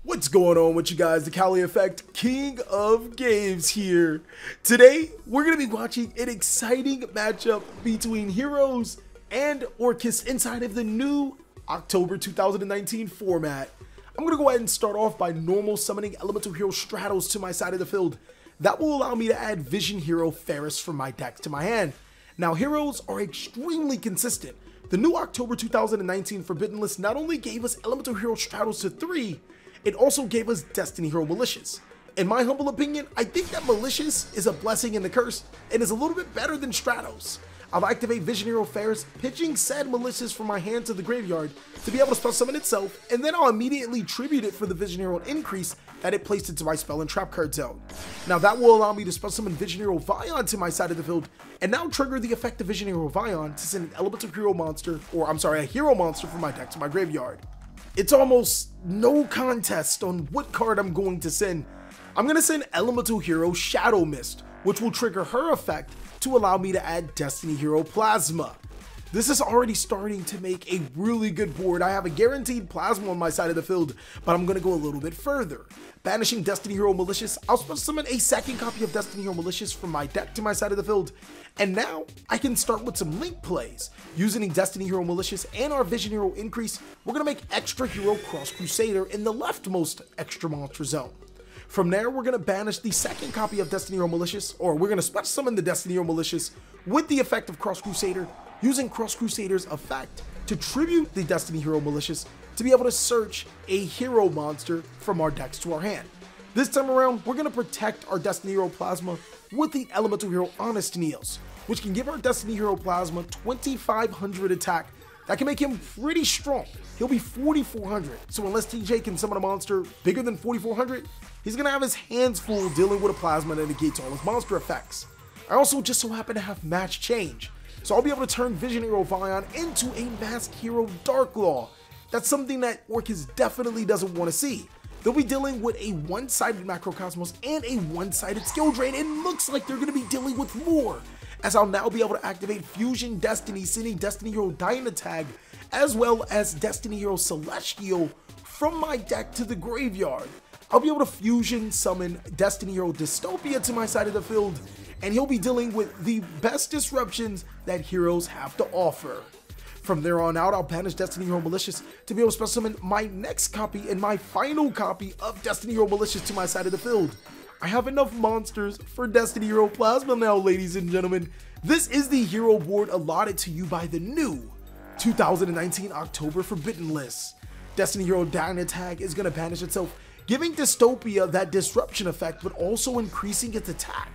What's going on with you guys? TheCaliEffect, King of Games here. Today, we're going to be watching an exciting matchup between Heroes and Orcust inside of the new October 2019 format. I'm going to go ahead and start off by normal summoning Elemental Hero Stratos to my side of the field. That will allow me to add Vision Hero Ferris from my deck to my hand. Now, Heroes are extremely consistent. The new October 2019 Forbidden list not only gave us Elemental Hero Stratos to 3, it also gave us Destiny Hero Malicious. In my humble opinion, I think that Malicious is a blessing and a curse and is a little bit better than Stratos. I'll activate Vision Hero Ferris, pitching said Malicious from my hand to the graveyard to be able to spell summon itself, and then I'll immediately tribute it for the Vision Hero increase that it placed into my spell and trap card zone. Now that will allow me to spell summon Vision Hero Vion to my side of the field, and now trigger the effect of Vision Hero Vion to send an Elemental Hero monster, or I'm sorry, a Hero monster from my deck to my graveyard. It's almost no contest on what card I'm going to send. I'm going to send Elemental Hero Shadow Mist, which will trigger her effect to allow me to add Destiny Hero Plasma. This is already starting to make a really good board. I have a guaranteed Plasma on my side of the field, but I'm going to go a little bit further. Banishing Destiny Hero Malicious, I'll summon a second copy of Destiny Hero Malicious from my deck to my side of the field, and now I can start with some link plays. Using Destiny Hero Malicious and our Vision Hero increase, we're going to make Extra Hero Cross Crusader in the leftmost extra monster zone. From there, we're going to banish the second copy of Destiny Hero Malicious, or we're going to special summon the Destiny Hero Malicious with the effect of Cross Crusader, using Cross Crusader's effect to tribute the Destiny Hero Malicious to be able to search a hero monster from our decks to our hand. This time around, we're going to protect our Destiny Hero Plasma with the Elemental Hero Honest Neos, which can give our Destiny Hero Plasma 2500 attack. That can make him pretty strong. He'll be 4400, so unless TJ can summon a monster bigger than 4400, he's going to have his hands full dealing with a Plasma that negates all his monster effects. I also just so happen to have Match Change, so I'll be able to turn Vision Hero Vion into a Masked Hero Darklaw. That's something that Orcust definitely doesn't want to see. They'll be dealing with a one-sided Macrocosmos and a one-sided skill drain. It looks like they're going to be dealing with more, as I'll now be able to activate Fusion Destiny, sending Destiny Hero Dynatag, as well as Destiny Hero Celestial from my deck to the graveyard. I'll be able to fusion summon Destiny Hero Dystopia to my side of the field, and he'll be dealing with the best disruptions that heroes have to offer. From there on out, I'll banish Destiny Hero Malicious to be able to special summon my next copy and my final copy of Destiny Hero Malicious to my side of the field. I have enough monsters for Destiny Hero Plasma now, ladies and gentlemen. This is the hero board allotted to you by the new 2019 October Forbidden list. Destiny Hero Dynatag is going to banish itself, giving Dystopia that disruption effect, but also increasing its attack.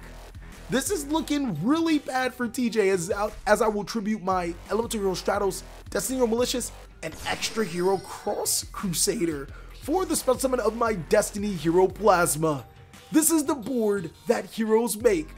This is looking really bad for TJ as I will tribute my Elemental Hero Stratos, Destiny Hero Malicious, and Extra Hero Cross Crusader for the spell summon of my Destiny Hero Plasma. This is the board that heroes make,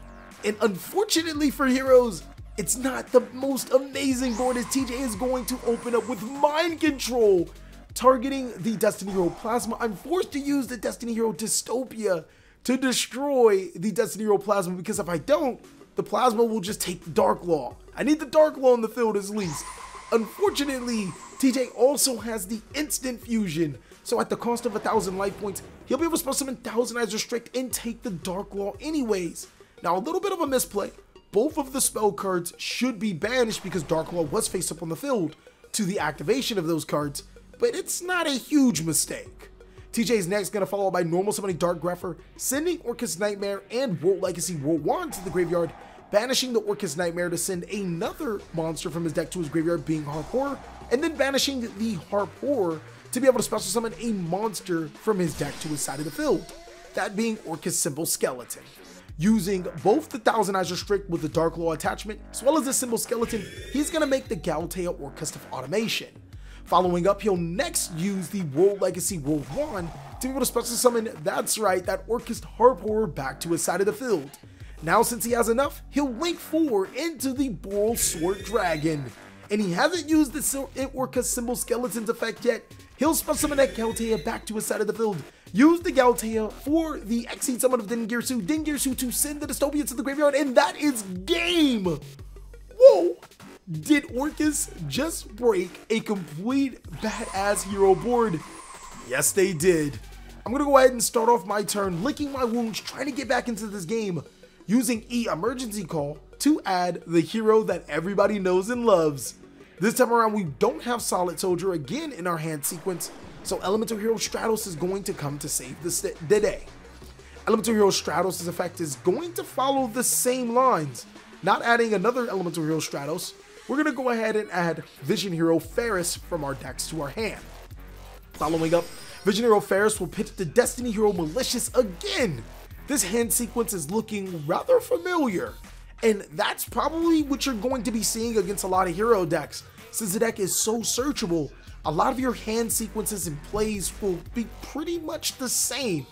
and unfortunately for heroes, it's not the most amazing board, as TJ is going to open up with Mind Control. Targeting the Destiny Hero Plasma, I'm forced to use the Destiny Hero Dystopia to destroy the Destiny Hero Plasma, because if I don't, the Plasma will just take the Darklaw. I need the Darklaw in the field at least. Unfortunately, TJ also has the instant fusion, so at the cost of 1000 life points, he'll be able to spell summon Thousand-Eyes Restrict and take the Darklaw anyways. Now, a little bit of a misplay. Both of the spell cards should be banished because Darklaw was face up on the field to the activation of those cards, but it's not a huge mistake. TJ's next going to follow up by normal summoning Dark Grepher, sending Orcust Nightmare and World Legacy World Wand to the graveyard, banishing the Orcust Nightmare to send another monster from his deck to his graveyard, being Harp Horror, and then banishing the Harp Horror to be able to special summon a monster from his deck to his side of the field, that being Orcust Symbol Skeleton. Using both the Thousand-Eyes Restrict with the Darklaw attachment, as well as the Symbol Skeleton, he's going to make the Galatea Orcust of Automation. Following up, he'll next use the World Legacy World Wand to be able to special summon, that's right, that Orcust Harp Horror back to his side of the field. Now, since he has enough, he'll link 4 into the Boral Sword Dragon. And he hasn't used the Orcust Symbol Skeleton's effect yet. He'll special summon that Galatea back to his side of the field. Use the Galatea for the Exceed Summon of Dingirsu to send the Dystopia to the graveyard, and that is game! Whoa! Did Orcust just break a complete badass hero board? Yes, they did. I'm going to go ahead and start off my turn licking my wounds, trying to get back into this game, using emergency call to add the hero that everybody knows and loves. This time around, we don't have Solid Soldier again in our hand sequence, so Elemental Hero Stratos is going to come to save the day. Elemental Hero Stratos' effect is going to follow the same lines. Not adding another Elemental Hero Stratos, we're going to go ahead and add Vision Hero Ferris from our decks to our hand. Following up, Vision Hero Ferris will pitch the Destiny Hero Malicious again. This hand sequence is looking rather familiar, and that's probably what you're going to be seeing against a lot of hero decks. Since the deck is so searchable, a lot of your hand sequences and plays will be pretty much the same.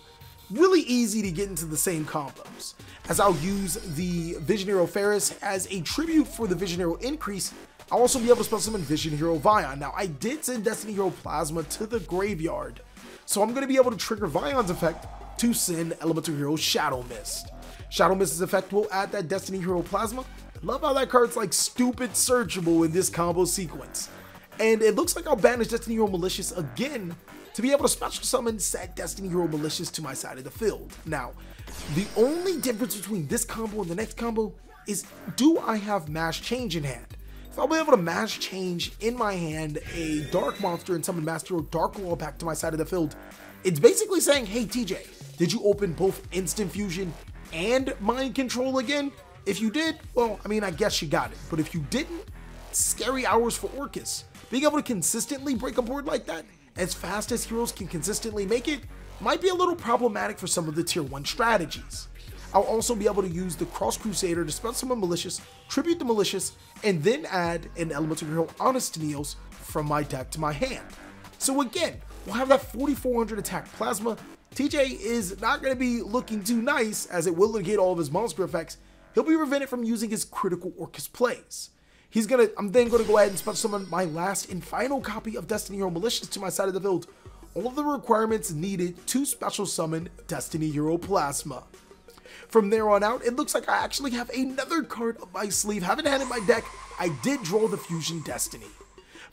Really easy to get into the same combos. As I'll use the Vision Hero Ferris as a tribute for the Vision Hero increase, I'll also be able to spell summon Vision Hero Vion. Now, I did send Destiny Hero Plasma to the graveyard, so I'm going to be able to trigger Vion's effect to send Elemental Hero Shadow Mist. Shadow Mist's effect will add that Destiny Hero Plasma. Love how that card's like stupid searchable in this combo sequence. And it looks like I'll banish Destiny Hero Malicious again to be able to special summon said Destiny Hero Malicious to my side of the field. Now, the only difference between this combo and the next combo is, do I have Mass Change in hand? If I'll be able to Mass Change in my hand a Dark Monster and summon Master Hero Dark Wall back to my side of the field, it's basically saying, hey TJ, did you open both Instant Fusion and Mind Control again? If you did, well, I mean, I guess you got it. But if you didn't, scary hours for Orcust. Being able to consistently break a board like that, as fast as heroes can consistently make it, might be a little problematic for some of the tier 1 strategies. I'll also be able to use the Cross Crusader to spell summon Malicious, tribute the Malicious, and then add an Elemental Hero Honest Neos from my deck to my hand. So again, we'll have that 4400 attack Plasma. TJ is not going to be looking too nice, as it will negate all of his monster effects. He'll be prevented from using his critical Orcust plays. I'm then going to go ahead and special summon my last and final copy of Destiny Hero Malicious to my side of the field. All of the requirements needed to special summon Destiny Hero Plasma. From there on out, it looks like I actually have another card up my sleeve. Haven't had in my deck. I did draw the Fusion Destiny.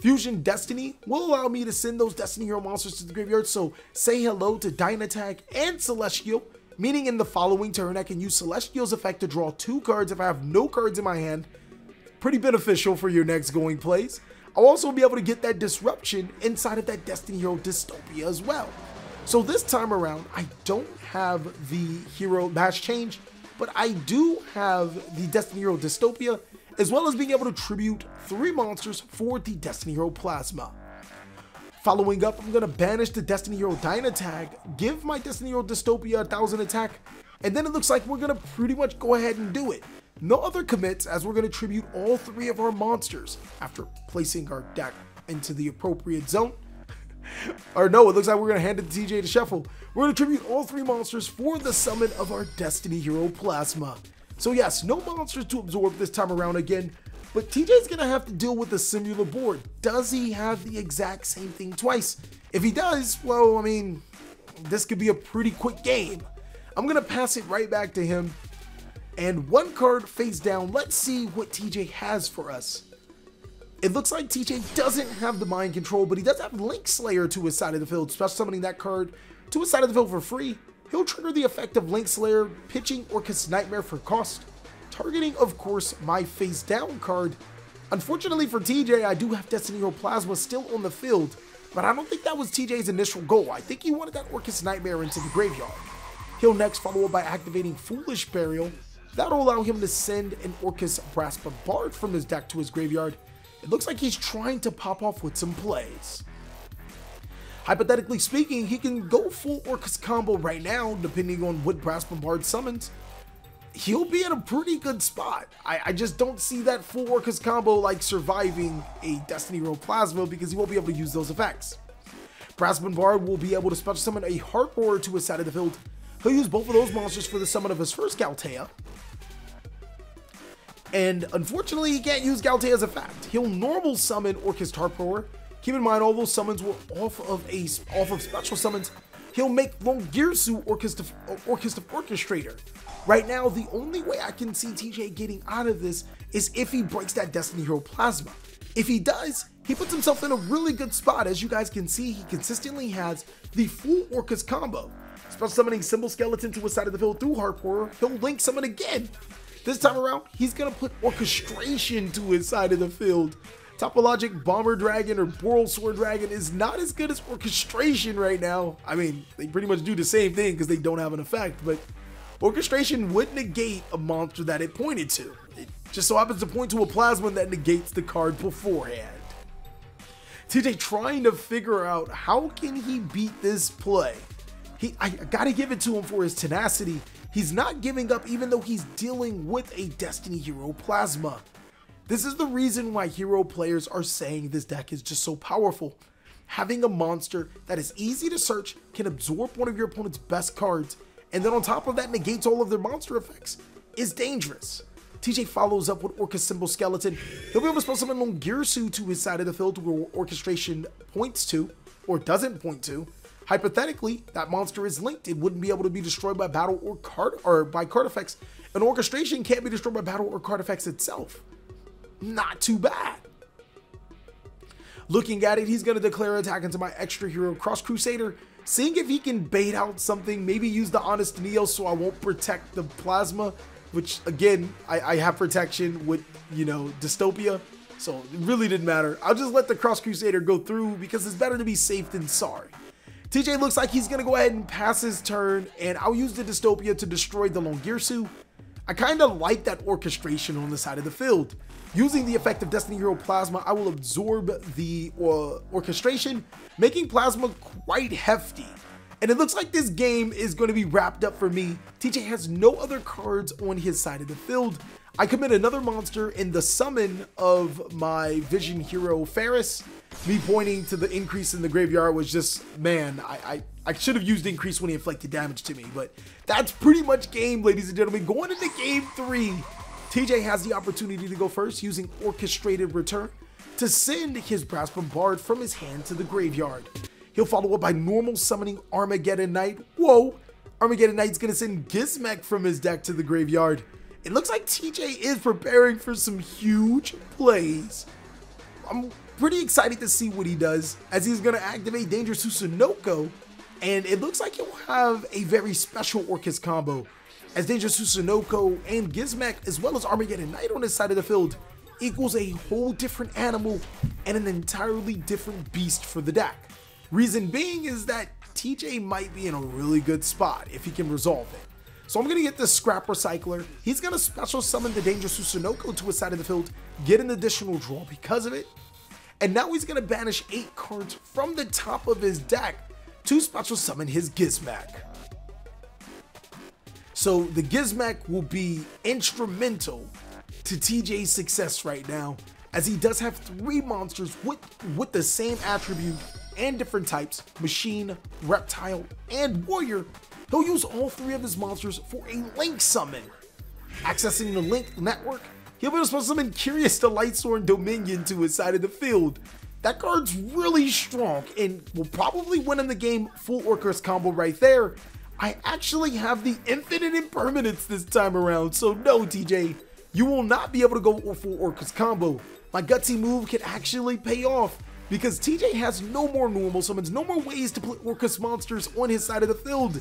Fusion Destiny will allow me to send those Destiny Hero monsters to the graveyard, so say hello to Dynatag and Celestial, meaning in the following turn I can use Celestial's effect to draw 2 cards if I have no cards in my hand. Pretty beneficial for your next going plays. I'll also be able to get that disruption inside of that Destiny Hero Dystopia as well. So this time around, I don't have the Hero Mass Change, but I do have the Destiny Hero Dystopia, as well as being able to tribute 3 monsters for the Destiny Hero Plasma. Following up, I'm going to banish the Destiny Hero Dynatag, give my Destiny Hero Dystopia 1000 attack, and then it looks like we're going to pretty much go ahead and do it. No other commits, as we're going to tribute all 3 of our monsters after placing our deck into the appropriate zone. Or no, it looks like we're going to hand it to TJ to shuffle. We're going to tribute all 3 monsters for the summon of our Destiny Hero Plasma. So yes, no monsters to absorb this time around again, but TJ's going to have to deal with the similar board. Does he have the exact same thing twice? If he does, well, I mean, this could be a pretty quick game. I'm going to pass it right back to him. And 1 card face down. Let's see what TJ has for us. It looks like TJ doesn't have the Mind Control, but he does have Link Slayer to his side of the field. Special summoning that card to his side of the field for free. He'll trigger the effect of Link Slayer, pitching Orcust Nightmare for cost, targeting, of course, my face down card. Unfortunately for TJ, I do have Destiny Hero Plasma still on the field, but I don't think that was TJ's initial goal. I think he wanted that Orcust Nightmare into the graveyard. He'll next follow up by activating Foolish Burial. That'll allow him to send an Orcust Brass Bombard from his deck to his graveyard. It looks like he's trying to pop off with some plays. Hypothetically speaking, he can go full Orcust combo right now, depending on what Brass Bombard summons. He'll be in a pretty good spot. I just don't see that full Orcust combo like surviving a Destiny Hero Plasma, because he won't be able to use those effects. Brass Bombard will be able to special summon a Heart Roarer to his side of the field. He'll use both of those monsters for the summon of his first Galtea. And unfortunately, he can't use Galtea's effect. He'll normal summon Orcust Heart Roarer. Keep in mind, all those summons were off of special summons. He'll make Longirsu Orcust of Orchestrator. Right now, the only way I can see TJ getting out of this is if he breaks that Destiny Hero Plasma. If he does, he puts himself in a really good spot. As you guys can see, he consistently has the full Orcust combo. Special summoning Symbol Skeleton to his side of the field through Heart Pourer, he'll link summon again. This time around, he's gonna put Orchestration to his side of the field. Topologic Bomber Dragon or Boral Sword Dragon is not as good as Orchestration right now. I mean, they pretty much do the same thing because they don't have an effect, but Orchestration would negate a monster that it pointed to. It just so happens to point to a Plasma that negates the card beforehand. TJ trying to figure out how can he beat this play. I gotta give it to him for his tenacity. He's not giving up even though he's dealing with a Destiny Hero Plasma. This is the reason why hero players are saying this deck is just so powerful. Having a monster that is easy to search, can absorb one of your opponent's best cards, and then on top of that negates all of their monster effects is dangerous. TJ follows up with Orcust Symbol Skeleton. He'll be able to spell summon Longirsu to his side of the field where Orchestration points to, or doesn't point to. Hypothetically, that monster is linked. It wouldn't be able to be destroyed by battle or by card effects. And Orchestration can't be destroyed by battle or card effects itself. Not too bad. Looking at it, he's going to declare attack into my extra hero Cross Crusader, seeing if he can bait out something, maybe use the Honest Neo so I won't protect the Plasma, which again, I have protection with, you know, Dystopia, so it really didn't matter. I'll just let the Cross Crusader go through because it's better to be safe than sorry. TJ looks like he's going to go ahead and pass his turn, and I'll use the Dystopia to destroy the Longirsu. I kind of like that Orchestration on the side of the field. Using the effect of Destiny Hero Plasma, I will absorb the Orchestration, making Plasma quite hefty. And it looks like this game is going to be wrapped up for me. TJ has no other cards on his side of the field. I commit another monster in the summon of my Vision Hero Ferris. Me pointing to the increase in the graveyard was just, man, I should have used increase when he inflicted damage to me. But that's pretty much game, ladies and gentlemen. Going into game 3, TJ has the opportunity to go first using Orchestrated Return to send his Brass Bombard from his hand to the graveyard. He'll follow up by normal summoning Armageddon Knight. Whoa! Armageddon Knight's gonna send Gizmek from his deck to the graveyard. It looks like TJ is preparing for some huge plays. I'm pretty excited to see what he does, as he's gonna activate Dangerous Susanoko, and it looks like he'll have a very special Orcust combo, as Dangerous Susanoko and Gizmek, as well as Armageddon Knight on his side of the field, equals a whole different animal and an entirely different beast for the deck. Reason being is that TJ might be in a really good spot if he can resolve it. So I'm going to get this Scrap Recycler. He's going to special summon the Dangerous Susanoko to his side of the field, get an additional draw because of it. And now he's going to banish 8 cards from the top of his deck to special summon his Gizmek. So the Gizmek will be instrumental to TJ's success right now, as he does have 3 monsters with the same attribute and different types: Machine, Reptile, and Warrior. He'll use all 3 of his monsters for a link summon. Accessing the link network, he'll be able to special summon Curious the Lightsworn Dominion to his side of the field. That card's really strong and will probably win in the game. Full Orcust combo right there. I actually have the Infinite Impermanence this time around, so no, TJ, you will not be able to go full Orcust combo. My gutsy move can actually pay off, because TJ has no more normal summons, no more ways to put Orcust monsters on his side of the field,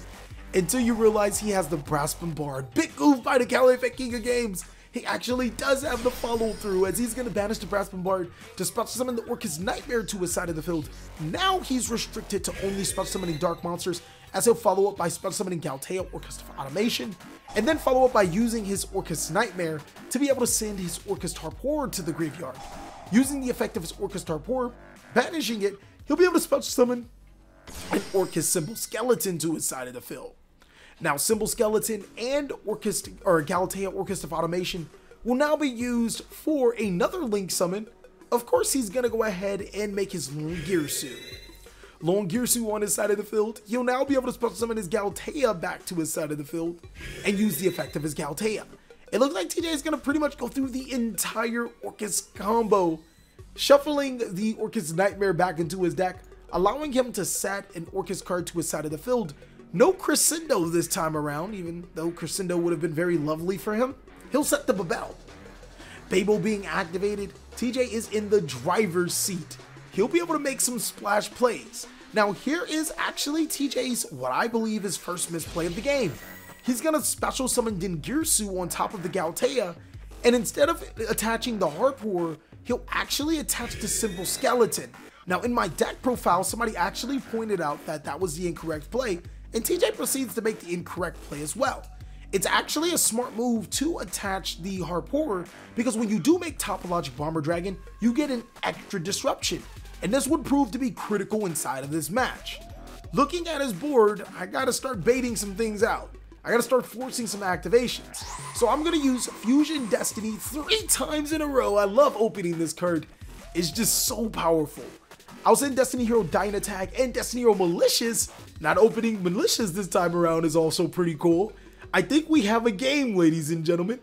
until you realize he has the Brass Bombard. Big move by TheCaliEffect King of Games. He actually does have the follow through, as he's going to banish the Brass Bombard to special summon the Orcust Nightmare to his side of the field. Now he's restricted to only special summoning dark monsters, as he'll follow up by special summoning Galtea, Orcust of Automation, and then follow up by using his Orcust Nightmare to be able to send his Orcust Harpour to the graveyard. Using the effect of his Orcust Harpour, banishing it, he'll be able to special summon an Orcust Symbol Skeleton to his side of the field. Now, Symbol Skeleton and Orcust, or Galtea, Orcust of Automation, will now be used for another link summon. Of course, he's going to go ahead and make his Longirsu. Longirsu on his side of the field, he'll now be able to special summon his Galtea back to his side of the field and use the effect of his Galtea. It looks like TJ is going to pretty much go through the entire Orcust combo, shuffling the Orcust Nightmare back into his deck, allowing him to set an Orcust card to his side of the field. No Crescendo this time around, even though Crescendo would have been very lovely for him. He'll set the Babel. Babel being activated, TJ is in the driver's seat. He'll be able to make some splash plays. Now here is actually TJ's, what I believe is first misplay of the game. He's gonna special summon Dingirsu on top of the Galtea, and instead of attaching the Harpoor, he'll actually attach the Simple Skeleton. Now in my deck profile, somebody actually pointed out that that was the incorrect play, and TJ proceeds to make the incorrect play as well. It's actually a smart move to attach the Harpoor, because when you do make Topologic Bomber Dragon, you get an extra disruption, and this would prove to be critical inside of this match. Looking at his board, I gotta start baiting some things out. I gotta start forcing some activations. So I'm gonna use Fusion Destiny 3 times in a row. I love opening this card. It's just so powerful. I'll send Destiny Hero Dynatag and Destiny Hero Malicious. Not opening Malicious this time around is also pretty cool. I think we have a game, ladies and gentlemen.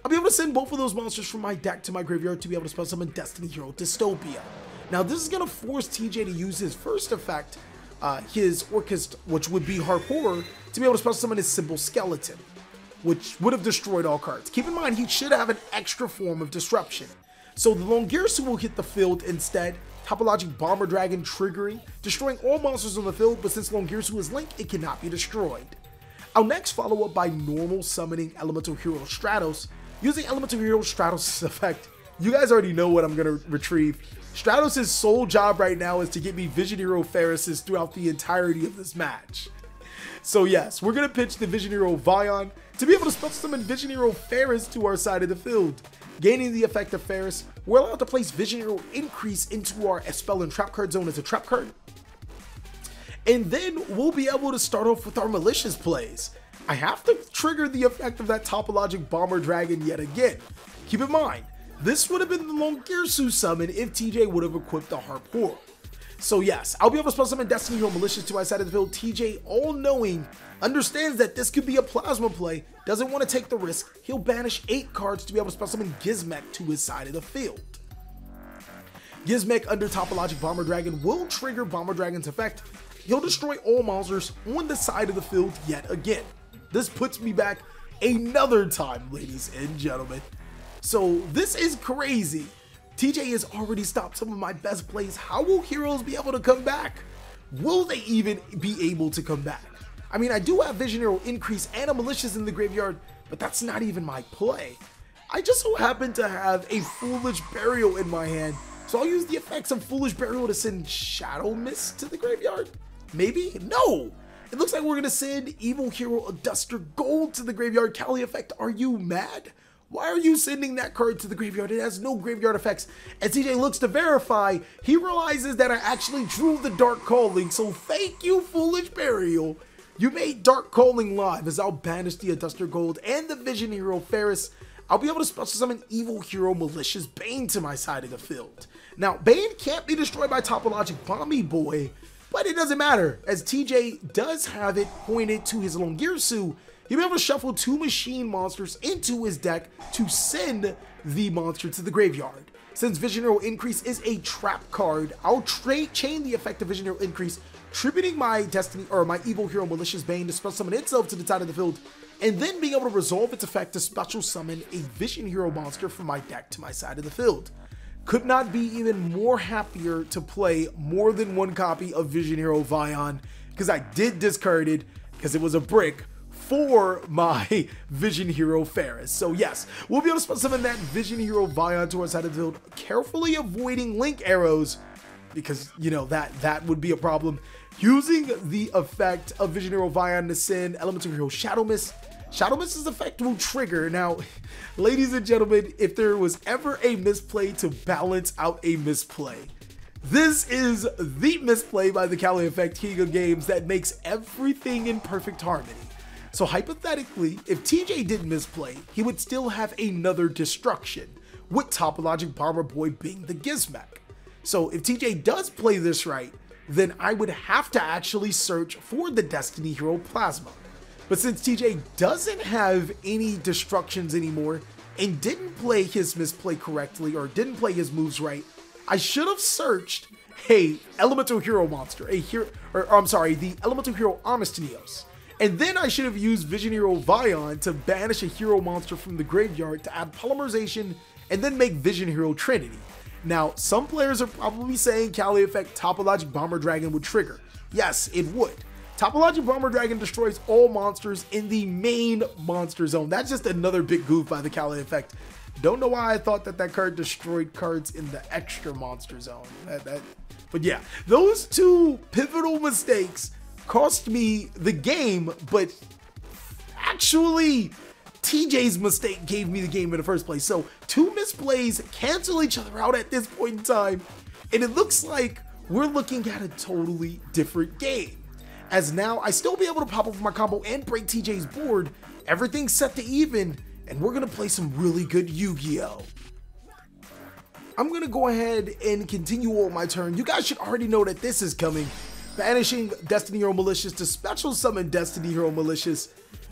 I'll be able to send both of those monsters from my deck to my graveyard to be able to spell summon Destiny Hero Dystopia. Now this is gonna force TJ to use his first effect, his Orcust, which would be Harpoor, to be able to special summon his Simple Skeleton, which would have destroyed all cards. Keep in mind, he should have an extra form of disruption. So the Longirsu will hit the field instead, Topologic Bomber Dragon triggering, destroying all monsters on the field, but since Longirsu is linked, it cannot be destroyed. I'll next follow up by normal summoning Elemental Hero Stratos, using Elemental Hero Stratos' effect. You guys already know what I'm going to retrieve. Stratos' sole job right now is to get me Vision Hero Ferrises throughout the entirety of this match. So yes, we're going to pitch the Vision Hero Vion to be able to special summon Vision Hero Ferris to our side of the field. Gaining the effect of Ferris, we're allowed to place Vision Hero Increase into our Spell and Trap card zone as a trap card. And then we'll be able to start off with our malicious plays. I have to trigger the effect of that Topologic Bomber Dragon yet again. Keep in mind, this would have been the Longirsu summon if TJ would have equipped the Harpoor. So yes, I'll be able to special summon Destiny Hero Malicious to my side of the field. TJ, all-knowing, understands that this could be a plasma play, doesn't want to take the risk. He'll banish 8 cards to be able to special summon Gizmek to his side of the field. Gizmek under Topologic Bomber Dragon will trigger Bomber Dragon's effect. He'll destroy all monsters on the side of the field yet again. This puts me back another time, ladies and gentlemen. So this is crazy. TJ has already stopped some of my best plays. How will heroes be able to come back? Will they even be able to come back? I mean, I do have Vision Hero Increase and a Malicious in the graveyard, but that's not even my play. I just so happen to have a Foolish Burial in my hand, so I'll use the effects of Foolish Burial to send Shadow Mist to the graveyard? Maybe? No! It looks like we're gonna send Evil Hero Aduster Gold to the graveyard. TheCaliEffect, are you mad? Why are you sending that card to the graveyard? It has no graveyard effects. As TJ looks to verify, he realizes that I actually drew the Dark Calling, so thank you, Foolish Burial. You made Dark Calling live, as I'll banish the Aduster Gold and the Vision Hero Ferris. I'll be able to special summon Evil Hero Malicious Bane to my side of the field. Now, Bane can't be destroyed by Topologic Bomby Boy, but it doesn't matter, as TJ does have it pointed to his Longirsu. He'll be able to shuffle 2 machine monsters into his deck to send the monster to the graveyard. Since Vision Hero Increase is a trap card, I'll chain the effect of Vision Hero Increase, tributing my my Evil Hero Malicious Bane to special summon itself to the side of the field, and then being able to resolve its effect to special summon a Vision Hero monster from my deck to my side of the field. Could not be even more happier to play more than one copy of Vision Hero Vion, because I did discard it because it was a brick for my Vision Hero Ferris. So yes, we'll be able to special summon that Vision Hero Vion to our side of the field, carefully avoiding link arrows, because you know that would be a problem. Using the effect of Vision Hero Vion to send Elemental Hero Shadow Mist. Shadow Mist's effect will trigger. Now, ladies and gentlemen, if there was ever a misplay to balance out a misplay, this is the misplay by TheCaliEffect, King of Games, that makes everything in perfect harmony. So hypothetically, if TJ didn't misplay, he would still have another destruction, with Topologic Bomber Boy being the Gizmek. So if TJ does play this right, then I would have to actually search for the Destiny Hero Plasma. But since TJ doesn't have any destructions anymore and didn't play his misplay correctly, or didn't play his moves right, I should have searched a Elemental Hero monster, the Elemental Hero Amistinios. And then I should have used Vision Hero Vion to banish a hero monster from the graveyard to add polymerization and then make Vision Hero Trinity. Now, some players are probably saying TheCaliEffect Topologic Bomber Dragon would trigger. Yes, it would. Topologic Bomber Dragon destroys all monsters in the main monster zone. That's just another big goof by the TheCaliEffect. Don't know why I thought that card destroyed cards in the extra monster zone. But yeah, those two pivotal mistakes cost me the game, but actually TJ's mistake gave me the game in the first place. So two misplays cancel each other out at this point in time, and it looks like we're looking at a totally different game. As now, I still be able to pop up my combo and break TJ's board. Everything's set to even, and we're gonna play some really good Yu-Gi-Oh! I'm gonna go ahead and continue on my turn. You guys should already know that this is coming. Banishing Destiny Hero Malicious to special summon Destiny Hero Malicious.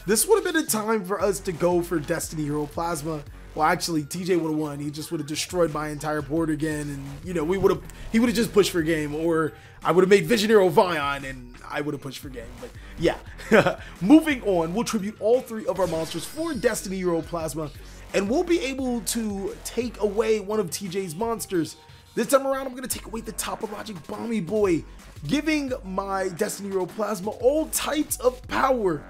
This would have been a time for us to go for Destiny Hero Plasma. Well, actually, TJ would have won. He just would have destroyed my entire board again, and you know, he would have just pushed for game, or I would have made Vision Hero Vion, and I would have pushed for game. But yeah, moving on, we'll tribute all three of our monsters for Destiny Hero Plasma, and we'll be able to take away one of TJ's monsters. This time around, I'm going to take away the Topologic Bomby Boy, giving my Destiny Hero Plasma all types of power.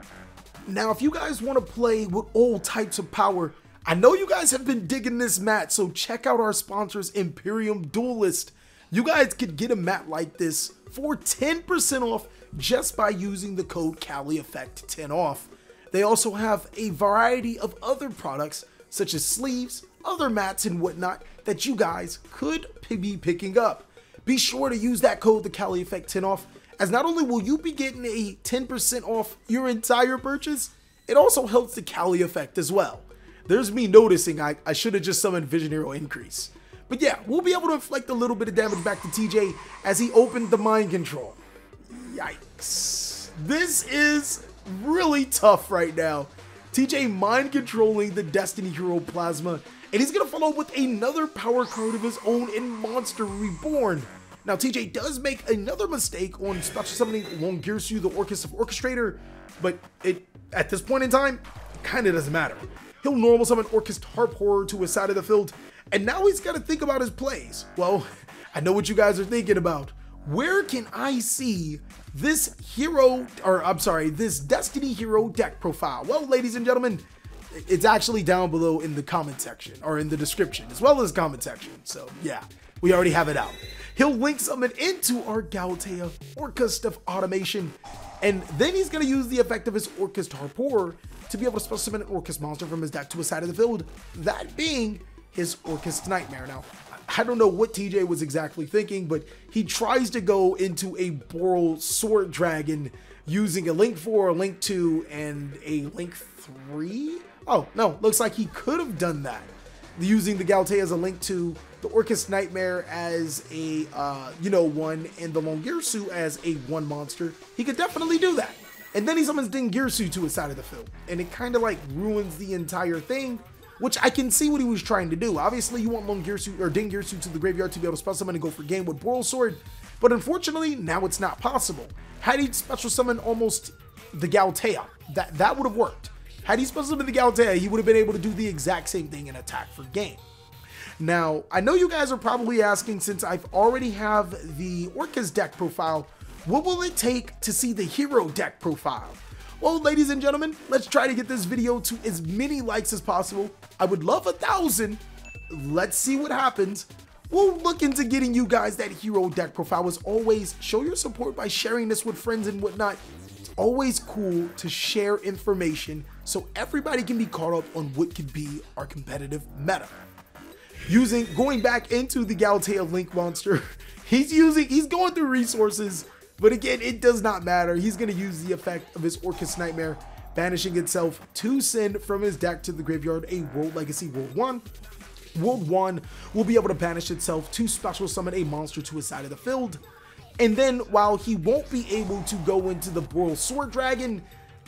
Now, if you guys want to play with all types of power, I know you guys have been digging this mat, so check out our sponsors, Imperium Duelist. You guys could get a mat like this for 10% off just by using the code CaliEffect 10 off. They also have a variety of other products such as sleeves, other mats and whatnot that you guys could be picking up. Be sure to use that code TheCaliEffect 10 off, as not only will you be getting a 10% off your entire purchase, it also helps the TheCaliEffect as well. There's me noticing I should have just summoned Vision Hero Increase. But yeah, we'll be able to inflict a little bit of damage back to TJ as he opened the mind control. Yikes. This is really tough right now. TJ mind controlling the Destiny Hero Plasma, and he's gonna follow up with another power card of his own in Monster Reborn. Now TJ does make another mistake on special summoning Longirsu, the Orcust of Orchestrator, but at this point in time, kinda doesn't matter. He'll normal summon Orcust Harp Horror to his side of the field, and now he's got to think about his plays. Well, I know what you guys are thinking about. Where can I see this this Destiny Hero deck profile? Well, ladies and gentlemen, it's actually down below in the comment section, or in the description, as well as comment section. So yeah, we already have it out. He'll link summon into our Galatea Orcust of Automation, and then he's going to use the effect of his Orcust Harp Horror to be able to special summon an Orcust monster from his deck to his side of the field, that being his Orcust Nightmare. Now, I don't know what TJ was exactly thinking, but he tries to go into a Boral Sword Dragon using a Link 4, a Link 2, and a Link 3? Oh, no, looks like he could have done that. Using the Galatea as a Link 2, the Orcust Nightmare as a, 1, and the Longirsu as a 1 monster. He could definitely do that. And then he summons Dingirsu to his side of the field, and it kind of like ruins the entire thing, which I can see what he was trying to do. Obviously, you want Longirsu or Dingirsu to the graveyard to be able to special summon and go for game with Boral Sword, but unfortunately, now it's not possible. Had he special summon almost the Galatea, that would have worked. Had he special summoned the Galatea, he would have been able to do the exact same thing and attack for game. Now, I know you guys are probably asking, since I've already have the Orcust deck profile, what will it take to see the hero deck profile? Well, ladies and gentlemen, let's try to get this video to as many likes as possible. I would love 1,000. Let's see what happens. We'll look into getting you guys that hero deck profile. As always, show your support by sharing this with friends and whatnot. It's always cool to share information so everybody can be caught up on what could be our competitive meta. Going back into the Galatea Link monster, he's going through resources. But again, it does not matter. He's going to use the effect of his Orcust Nightmare, banishing itself to send from his deck to the graveyard a World Legacy World 1. World 1 will be able to banish itself to special summon a monster to his side of the field. And then, while he won't be able to go into the Boral Sword Dragon,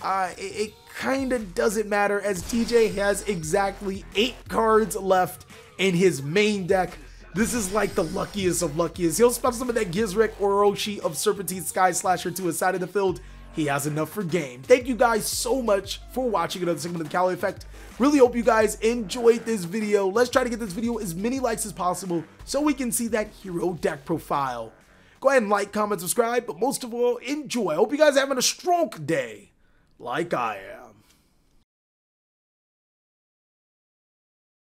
it kind of doesn't matter, as TJ has exactly 8 cards left in his main deck. This is like the luckiest of luckiest. He'll special summon that Gizrek Orochi of Serpentine Sky Slasher to his side of the field. he has enough for game. Thank you guys so much for watching another segment of the TheCaliEffect. Really hope you guys enjoyed this video. Let's try to get this video as many likes as possible so we can see that hero deck profile. Go ahead and like, comment, subscribe, but most of all, enjoy. I hope you guys are having a strong day like I am.